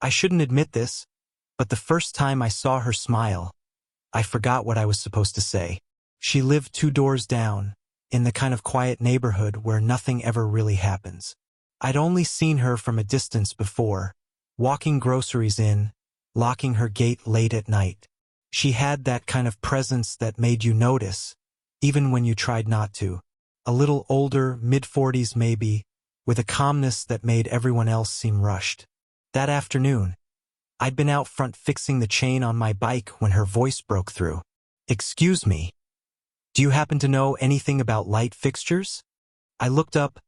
I shouldn't admit this, but the first time I saw her smile, I forgot what I was supposed to say. She lived 2 doors down, in the kind of quiet neighborhood where nothing ever really happens. I'd only seen her from a distance before, walking groceries in, locking her gate late at night. She had that kind of presence that made you notice, even when you tried not to. A little older, mid-40s maybe, with a calmness that made everyone else seem rushed. That afternoon, I'd been out front fixing the chain on my bike when her voice broke through. "Excuse me. Do you happen to know anything about light fixtures?" I looked up,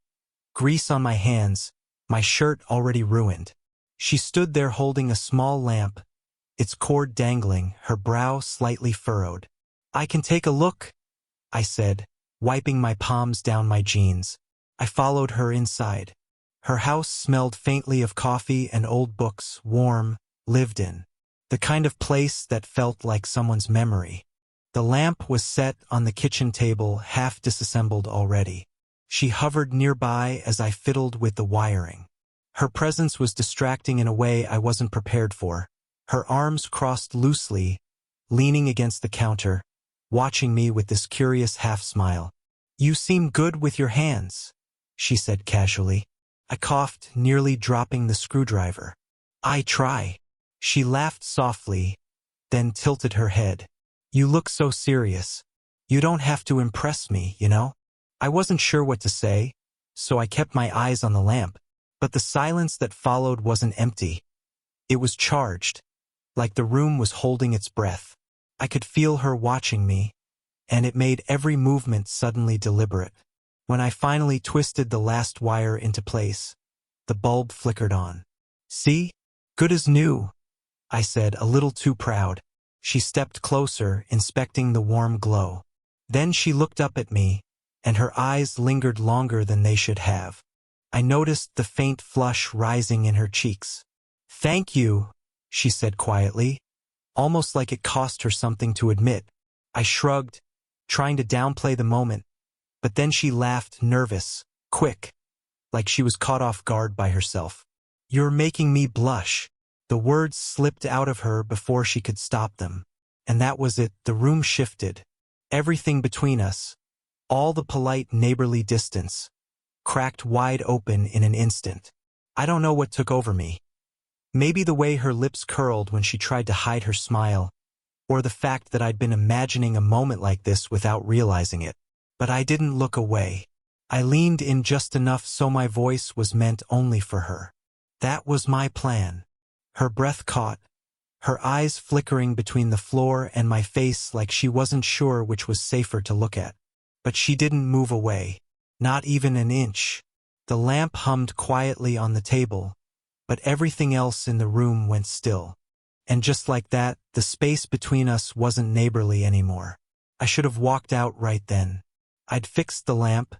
grease on my hands, my shirt already ruined. She stood there holding a small lamp, its cord dangling, her brow slightly furrowed. "I can take a look," I said, wiping my palms down my jeans. I followed her inside. Her house smelled faintly of coffee and old books, warm, lived in. The kind of place that felt like someone's memory. The lamp was set on the kitchen table, half disassembled already. She hovered nearby as I fiddled with the wiring. Her presence was distracting in a way I wasn't prepared for. Her arms crossed loosely, leaning against the counter, watching me with this curious half-smile. "You seem good with your hands," she said casually. I coughed, nearly dropping the screwdriver. "I try." She laughed softly, then tilted her head. "You look so serious. You don't have to impress me, you know?" I wasn't sure what to say, so I kept my eyes on the lamp. But the silence that followed wasn't empty. It was charged, like the room was holding its breath. I could feel her watching me, and it made every movement suddenly deliberate. When I finally twisted the last wire into place, the bulb flickered on. "See? Good as new," I said, a little too proud. She stepped closer, inspecting the warm glow. Then she looked up at me, and her eyes lingered longer than they should have. I noticed the faint flush rising in her cheeks. "Thank you," she said quietly, almost like it cost her something to admit. I shrugged, trying to downplay the moment, but then she laughed, nervous, quick, like she was caught off guard by herself. "You're making me blush." The words slipped out of her before she could stop them. And that was it. The room shifted. Everything between us, all the polite neighborly distance, cracked wide open in an instant. I don't know what took over me. Maybe the way her lips curled when she tried to hide her smile, or the fact that I'd been imagining a moment like this without realizing it. But I didn't look away. I leaned in just enough so my voice was meant only for her. That was my plan. Her breath caught, her eyes flickering between the floor and my face like she wasn't sure which was safer to look at. But she didn't move away. Not even an inch. The lamp hummed quietly on the table, but everything else in the room went still. And just like that, the space between us wasn't neighborly anymore. I should have walked out right then. I'd fixed the lamp,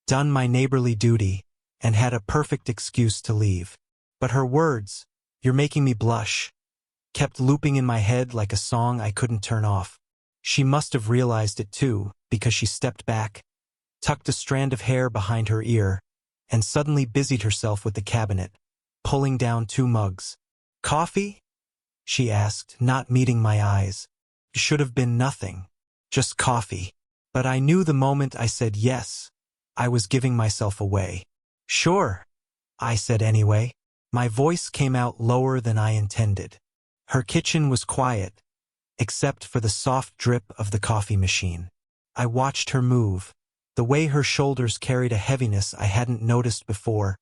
done my neighborly duty, and had a perfect excuse to leave. But her words, "You're making me blush," kept looping in my head like a song I couldn't turn off. She must have realized it too, because she stepped back, tucked a strand of hair behind her ear, and suddenly busied herself with the cabinet, pulling down 2 mugs. "Coffee?" she asked, not meeting my eyes. It should have been nothing, just coffee. But I knew the moment I said yes, I was giving myself away. "Sure," I said anyway. My voice came out lower than I intended. Her kitchen was quiet, except for the soft drip of the coffee machine. I watched her move, the way her shoulders carried a heaviness I hadn't noticed before,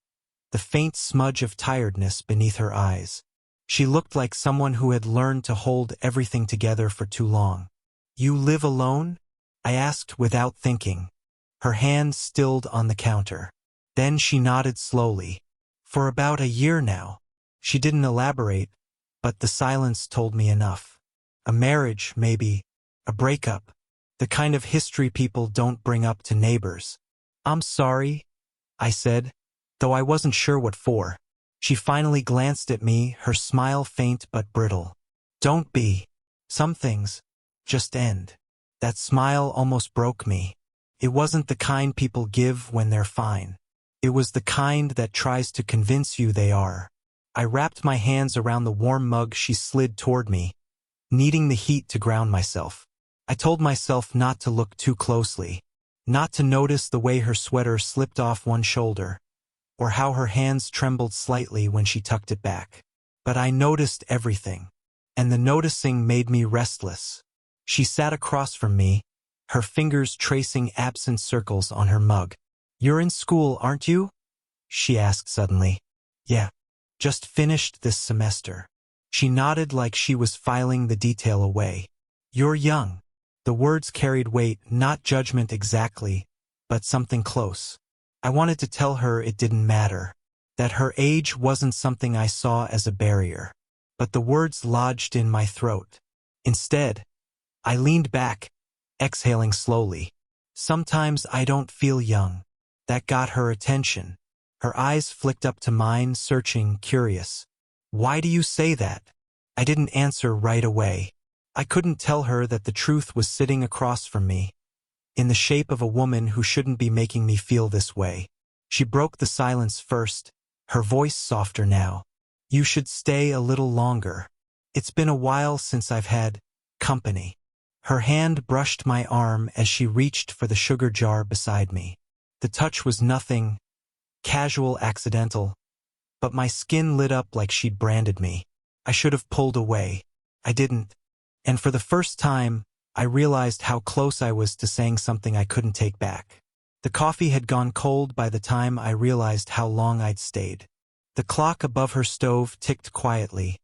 the faint smudge of tiredness beneath her eyes. She looked like someone who had learned to hold everything together for too long. "You live alone?" I asked without thinking, her hand stilled on the counter. Then she nodded slowly. "For about a year now." She didn't elaborate, but the silence told me enough. A marriage, maybe. A breakup. The kind of history people don't bring up to neighbors. "I'm sorry," I said, though I wasn't sure what for. She finally glanced at me, her smile faint but brittle. "Don't be. Some things just end." That smile almost broke me. It wasn't the kind people give when they're fine. It was the kind that tries to convince you they are. I wrapped my hands around the warm mug she slid toward me, needing the heat to ground myself. I told myself not to look too closely, not to notice the way her sweater slipped off one shoulder, or how her hands trembled slightly when she tucked it back. But I noticed everything, and the noticing made me restless. She sat across from me, her fingers tracing absent circles on her mug. "You're in school, aren't you?" she asked suddenly. "Yeah, just finished this semester." She nodded like she was filing the detail away. "You're young." The words carried weight, not judgment exactly, but something close. I wanted to tell her it didn't matter, that her age wasn't something I saw as a barrier. But the words lodged in my throat. Instead, I leaned back, exhaling slowly. "Sometimes I don't feel young." That got her attention. Her eyes flicked up to mine, searching, curious. "Why do you say that?" I didn't answer right away. I couldn't tell her that the truth was sitting across from me, in the shape of a woman who shouldn't be making me feel this way. She broke the silence first, her voice softer now. "You should stay a little longer. It's been a while since I've had company." Her hand brushed my arm as she reached for the sugar jar beside me. The touch was nothing, casual, accidental, but my skin lit up like she'd branded me. I should have pulled away. I didn't. And for the first time, I realized how close I was to saying something I couldn't take back. The coffee had gone cold by the time I realized how long I'd stayed. The clock above her stove ticked quietly,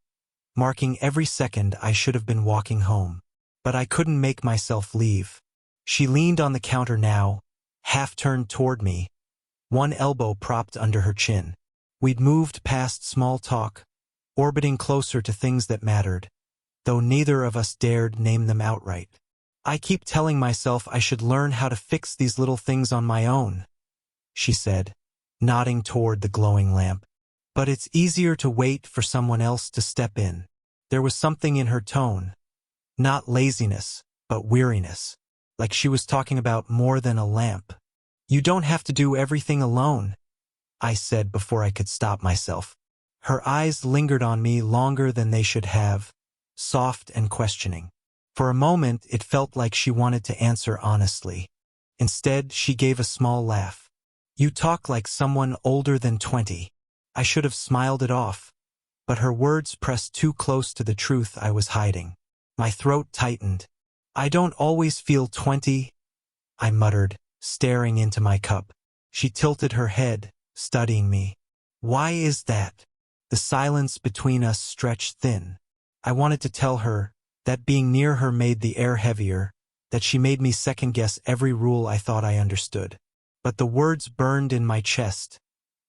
marking every second I should have been walking home. But I couldn't make myself leave. She leaned on the counter now, half turned toward me, one elbow propped under her chin. We'd moved past small talk, orbiting closer to things that mattered, though neither of us dared name them outright. "I keep telling myself I should learn how to fix these little things on my own," she said, nodding toward the glowing lamp. "But it's easier to wait for someone else to step in." There was something in her tone, not laziness, but weariness, like she was talking about more than a lamp. "You don't have to do everything alone," I said before I could stop myself. Her eyes lingered on me longer than they should have, soft and questioning. For a moment, it felt like she wanted to answer honestly. Instead, she gave a small laugh. "You talk like someone older than 20. I should have smiled it off, but her words pressed too close to the truth I was hiding. My throat tightened. "I don't always feel 20, I muttered, staring into my cup. She tilted her head, studying me. "Why is that?" The silence between us stretched thin. I wanted to tell her that being near her made the air heavier, that she made me second-guess every rule I thought I understood. But the words burned in my chest,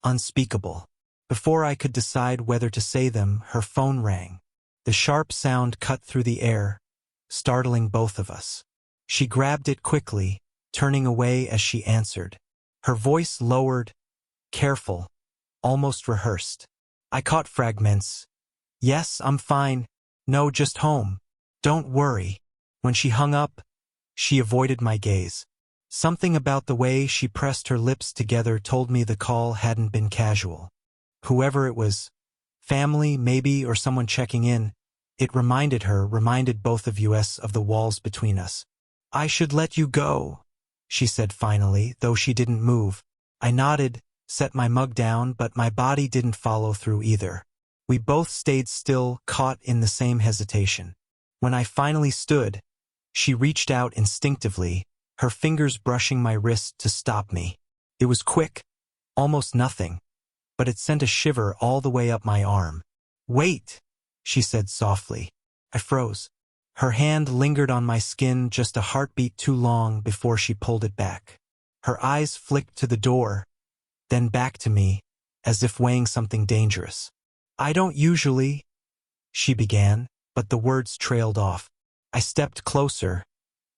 unspeakable. Before I could decide whether to say them, her phone rang. The sharp sound cut through the air, startling both of us. She grabbed it quickly, turning away as she answered. Her voice lowered, careful, almost rehearsed. I caught fragments. "Yes, I'm fine. No, just home. Don't worry." When she hung up, she avoided my gaze. Something about the way she pressed her lips together told me the call hadn't been casual. Whoever it was, family maybe, or someone checking in, it reminded both of us of the walls between us. "I should let you go," she said finally, though she didn't move. I nodded, set my mug down, but my body didn't follow through either. We both stayed still, caught in the same hesitation. When I finally stood, she reached out instinctively, her fingers brushing my wrist to stop me. It was quick, almost nothing, but it sent a shiver all the way up my arm. "Wait," she said softly. I froze. Her hand lingered on my skin just a heartbeat too long before she pulled it back. Her eyes flicked to the door, then back to me, as if weighing something dangerous. "I don't usually," she began, but the words trailed off. I stepped closer,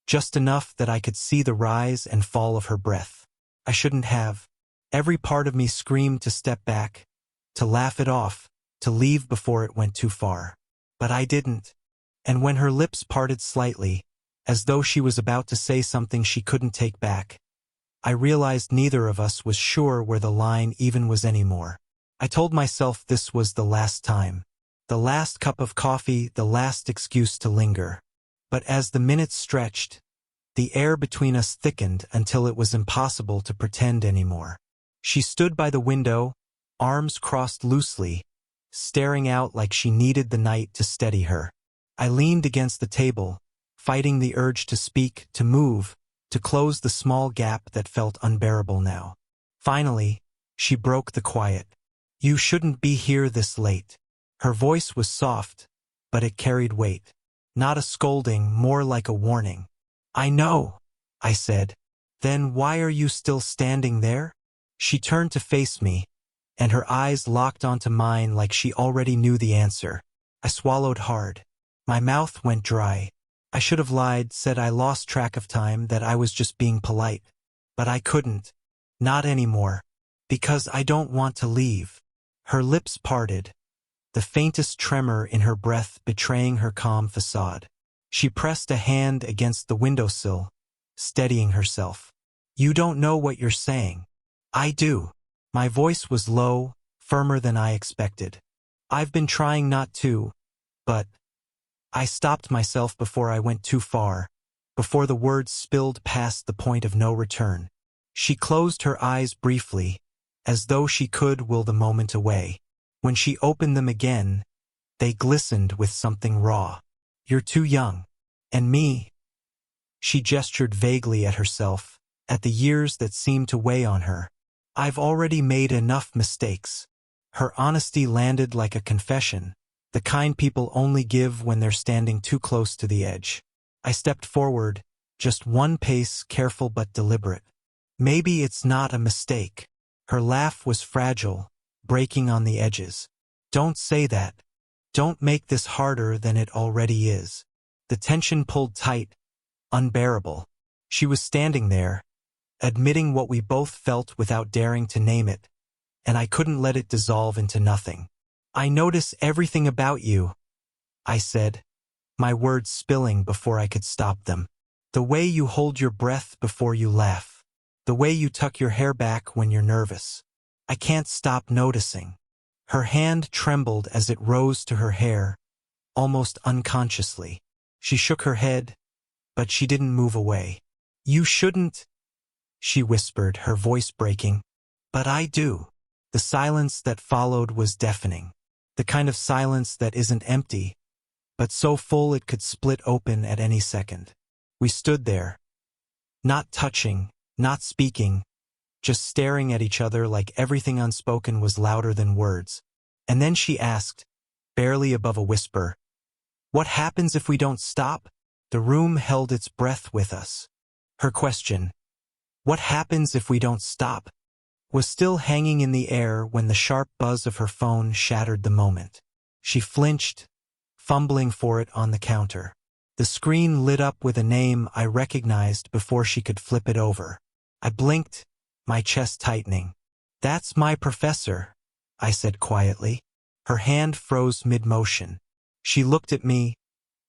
just enough that I could see the rise and fall of her breath. I shouldn't have. Every part of me screamed to step back, to laugh it off, to leave before it went too far. But I didn't. And when her lips parted slightly, as though she was about to say something she couldn't take back, I realized neither of us was sure where the line even was anymore. I told myself this was the last time. The last cup of coffee, the last excuse to linger. But as the minutes stretched, the air between us thickened until it was impossible to pretend anymore. She stood by the window, arms crossed loosely, staring out like she needed the night to steady her. I leaned against the table, fighting the urge to speak, to move, to close the small gap that felt unbearable now. Finally, she broke the quiet. "You shouldn't be here this late." Her voice was soft, but it carried weight. Not a scolding, more like a warning. "I know," I said. "Then why are you still standing there?" She turned to face me, and her eyes locked onto mine like she already knew the answer. I swallowed hard. My mouth went dry. I should have lied, said I lost track of time, that I was just being polite. But I couldn't. Not anymore. Because I don't want to leave. Her lips parted, the faintest tremor in her breath betraying her calm facade. She pressed a hand against the windowsill, steadying herself. "You don't know what you're saying." "I do." My voice was low, firmer than I expected. "I've been trying not to, but..." I stopped myself before I went too far, before the words spilled past the point of no return. She closed her eyes briefly, as though she could will the moment away. When she opened them again, they glistened with something raw. "You're too young. And me." She gestured vaguely at herself, at the years that seemed to weigh on her. "I've already made enough mistakes." Her honesty landed like a confession, the kind people only give when they're standing too close to the edge. I stepped forward, just one pace, careful but deliberate. "Maybe it's not a mistake." Her laugh was fragile, breaking on the edges. "Don't say that. Don't make this harder than it already is." The tension pulled tight, unbearable. She was standing there, admitting what we both felt without daring to name it, and I couldn't let it dissolve into nothing. "I notice everything about you," I said, my words spilling before I could stop them. "The way you hold your breath before you laugh. The way you tuck your hair back when you're nervous. I can't stop noticing." Her hand trembled as it rose to her hair, almost unconsciously. She shook her head, but she didn't move away. "You shouldn't," she whispered, her voice breaking. "But I do." The silence that followed was deafening. The kind of silence that isn't empty, but so full it could split open at any second. We stood there, not touching, not speaking, just staring at each other like everything unspoken was louder than words. And then she asked, barely above a whisper, "What happens if we don't stop?" The room held its breath with us. Her question, "What happens if we don't stop?" was still hanging in the air when the sharp buzz of her phone shattered the moment. She flinched, fumbling for it on the counter. The screen lit up with a name I recognized before she could flip it over. I blinked, my chest tightening. "That's my professor," I said quietly. Her hand froze mid-motion. She looked at me,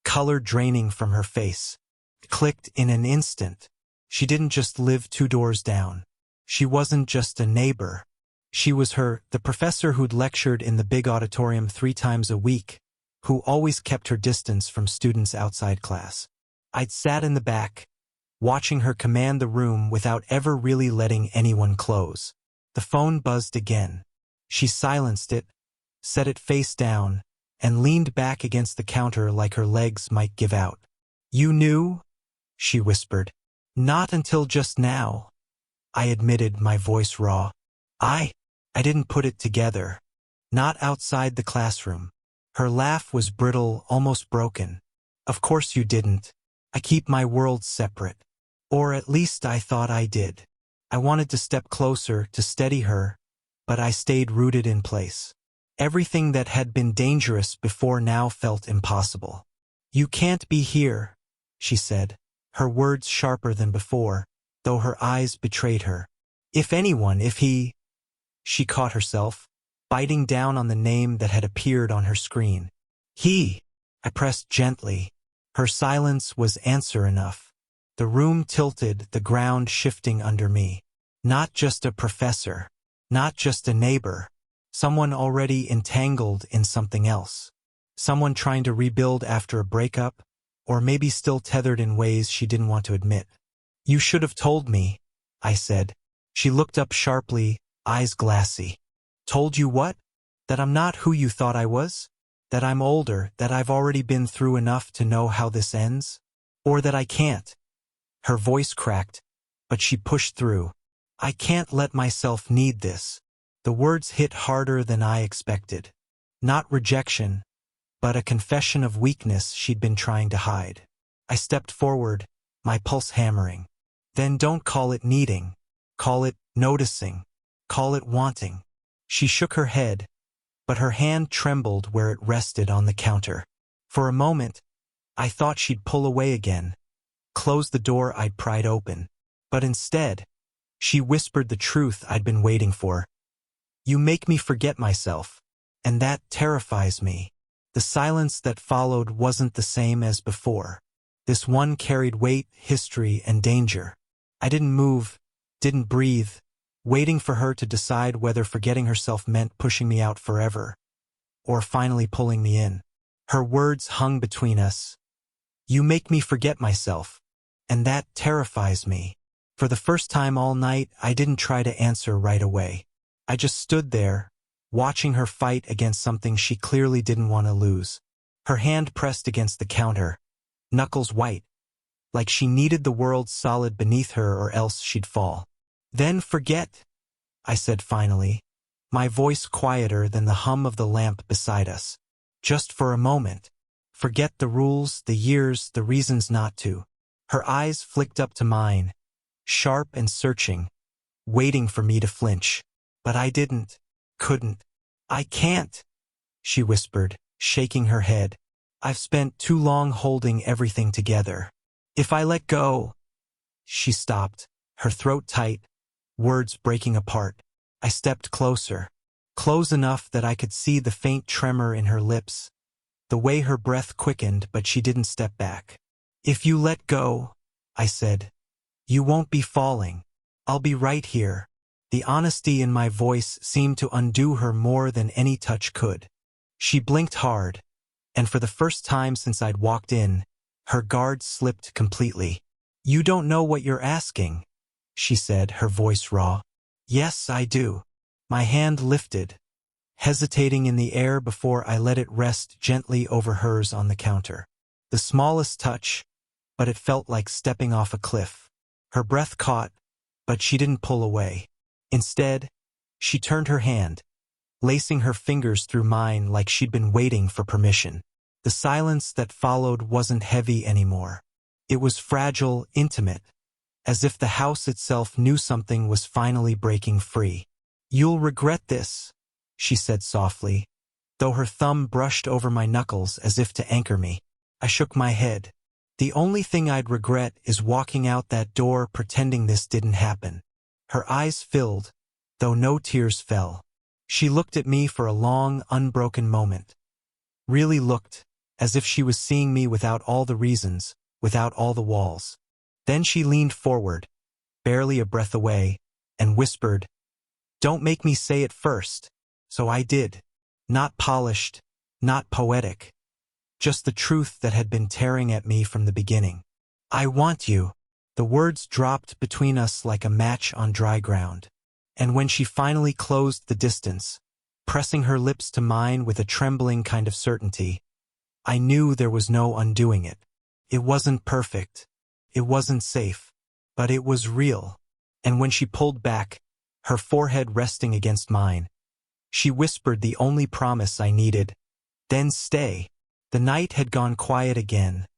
color draining from her face. It clicked in an instant. She didn't just live 2 doors down. She wasn't just a neighbor. She was the professor who'd lectured in the big auditorium 3 times a week, who always kept her distance from students outside class. I'd sat in the back, watching her command the room without ever really letting anyone close. The phone buzzed again. She silenced it, set it face down, and leaned back against the counter like her legs might give out. "You knew?" she whispered. "Not until just now," I admitted, my voice raw. I didn't put it together. Not outside the classroom. Her laugh was brittle, almost broken. "Of course you didn't. I keep my worlds separate. Or at least I thought I did." I wanted to step closer, to steady her, but I stayed rooted in place. Everything that had been dangerous before now felt impossible. "You can't be here," she said, her words sharper than before, though her eyes betrayed her. "If anyone, if he..." She caught herself, biting down on the name that had appeared on her screen. "He," I pressed gently. Her silence was answer enough. The room tilted, the ground shifting under me. Not just a professor. Not just a neighbor. Someone already entangled in something else. Someone trying to rebuild after a breakup, or maybe still tethered in ways she didn't want to admit. You should have told me, I said. She looked up sharply, eyes glassy. Told you what? That I'm not who you thought I was? That I'm older, that I've already been through enough to know how this ends? Or that I can't? Her voice cracked, but she pushed through. I can't let myself need this. The words hit harder than I expected. Not rejection, but a confession of weakness she'd been trying to hide. I stepped forward, my pulse hammering. Then don't call it needing. Call it noticing. Call it wanting. She shook her head, but her hand trembled where it rested on the counter. For a moment, I thought she'd pull away again, close the door I'd pried open. But instead, she whispered the truth I'd been waiting for. You make me forget myself, and that terrifies me. The silence that followed wasn't the same as before. This one carried weight, history, and danger. I didn't move, didn't breathe, waiting for her to decide whether forgetting herself meant pushing me out forever, or finally pulling me in. Her words hung between us. You make me forget myself, and that terrifies me. For the first time all night, I didn't try to answer right away. I just stood there, watching her fight against something she clearly didn't want to lose. Her hand pressed against the counter, knuckles white, like she needed the world solid beneath her or else she'd fall. Then forget, I said finally, my voice quieter than the hum of the lamp beside us. Just for a moment. Forget the rules, the years, the reasons not to. Her eyes flicked up to mine, sharp and searching, waiting for me to flinch. But I couldn't. I can't, she whispered, shaking her head. I've spent too long holding everything together. If I let go. She stopped, her throat tight, words breaking apart. I stepped closer, close enough that I could see the faint tremor in her lips, the way her breath quickened, but she didn't step back. If you let go, I said, you won't be falling. I'll be right here. The honesty in my voice seemed to undo her more than any touch could. She blinked hard, and for the first time since I'd walked in, her guard slipped completely. You don't know what you're asking, she said, her voice raw. Yes, I do. My hand lifted, hesitating in the air before I let it rest gently over hers on the counter. The smallest touch, but it felt like stepping off a cliff. Her breath caught, but she didn't pull away. Instead, she turned her hand, lacing her fingers through mine like she'd been waiting for permission. The silence that followed wasn't heavy anymore. It was fragile, intimate, as if the house itself knew something was finally breaking free. You'll regret this, she said softly, though her thumb brushed over my knuckles as if to anchor me. I shook my head. The only thing I'd regret is walking out that door pretending this didn't happen. Her eyes filled, though no tears fell. She looked at me for a long, unbroken moment. Really looked, as if she was seeing me without all the reasons, without all the walls. Then she leaned forward, barely a breath away, and whispered, "Don't make me say it first." So I did. Not polished, not poetic. Just the truth that had been tearing at me from the beginning. I want you. The words dropped between us like a match on dry ground. And when she finally closed the distance, pressing her lips to mine with a trembling kind of certainty, I knew there was no undoing it. It wasn't perfect. It wasn't safe. But it was real. And when she pulled back, her forehead resting against mine, she whispered the only promise I needed. Then stay. The night had gone quiet again,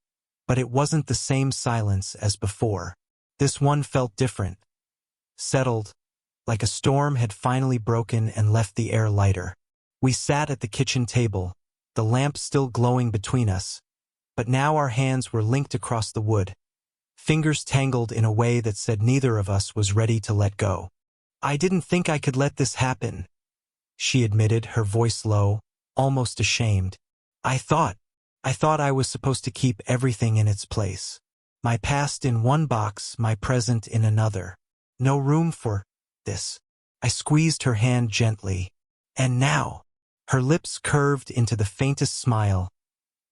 but it wasn't the same silence as before. This one felt different. Settled, like a storm had finally broken and left the air lighter. We sat at the kitchen table, the lamp still glowing between us, but now our hands were linked across the wood, fingers tangled in a way that said neither of us was ready to let go. I didn't think I could let this happen, she admitted, her voice low, almost ashamed. I thought I was supposed to keep everything in its place. My past in one box, my present in another. No room for this. I squeezed her hand gently. And now, her lips curved into the faintest smile,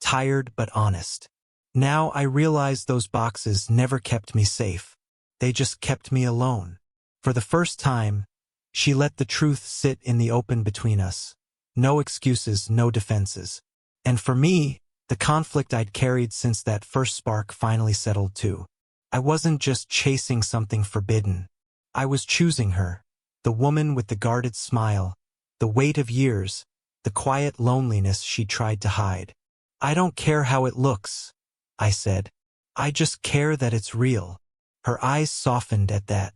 tired but honest. Now I realized those boxes never kept me safe. They just kept me alone. For the first time, she let the truth sit in the open between us. No excuses, no defenses. And for me, the conflict I'd carried since that first spark finally settled too. I wasn't just chasing something forbidden. I was choosing her, the woman with the guarded smile, the weight of years, the quiet loneliness she tried to hide. I don't care how it looks, I said. I just care that it's real. Her eyes softened at that.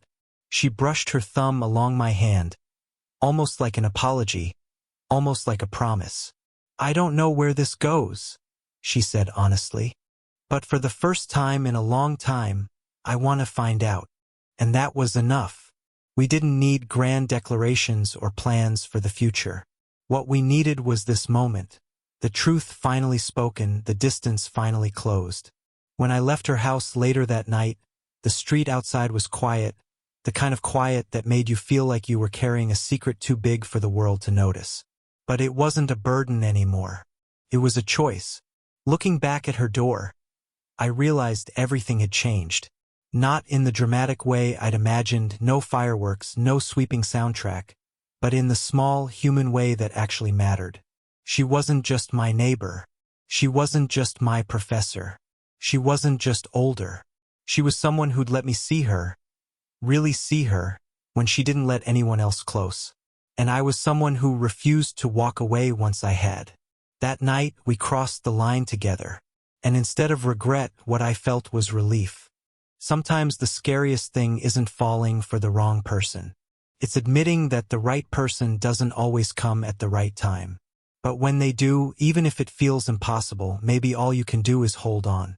She brushed her thumb along my hand, almost like an apology, almost like a promise. I don't know where this goes, she said honestly. But for the first time in a long time, I want to find out. And that was enough. We didn't need grand declarations or plans for the future. What we needed was this moment. The truth finally spoken, the distance finally closed. When I left her house later that night, the street outside was quiet, the kind of quiet that made you feel like you were carrying a secret too big for the world to notice. But it wasn't a burden anymore. It was a choice. Looking back at her door, I realized everything had changed. Not in the dramatic way I'd imagined, no fireworks, no sweeping soundtrack, but in the small, human way that actually mattered. She wasn't just my neighbor. She wasn't just my professor. She wasn't just older. She was someone who'd let me see her, really see her, when she didn't let anyone else close. And I was someone who refused to walk away once I had. That night, we crossed the line together. And instead of regret, what I felt was relief. Sometimes the scariest thing isn't falling for the wrong person. It's admitting that the right person doesn't always come at the right time. But when they do, even if it feels impossible, maybe all you can do is hold on.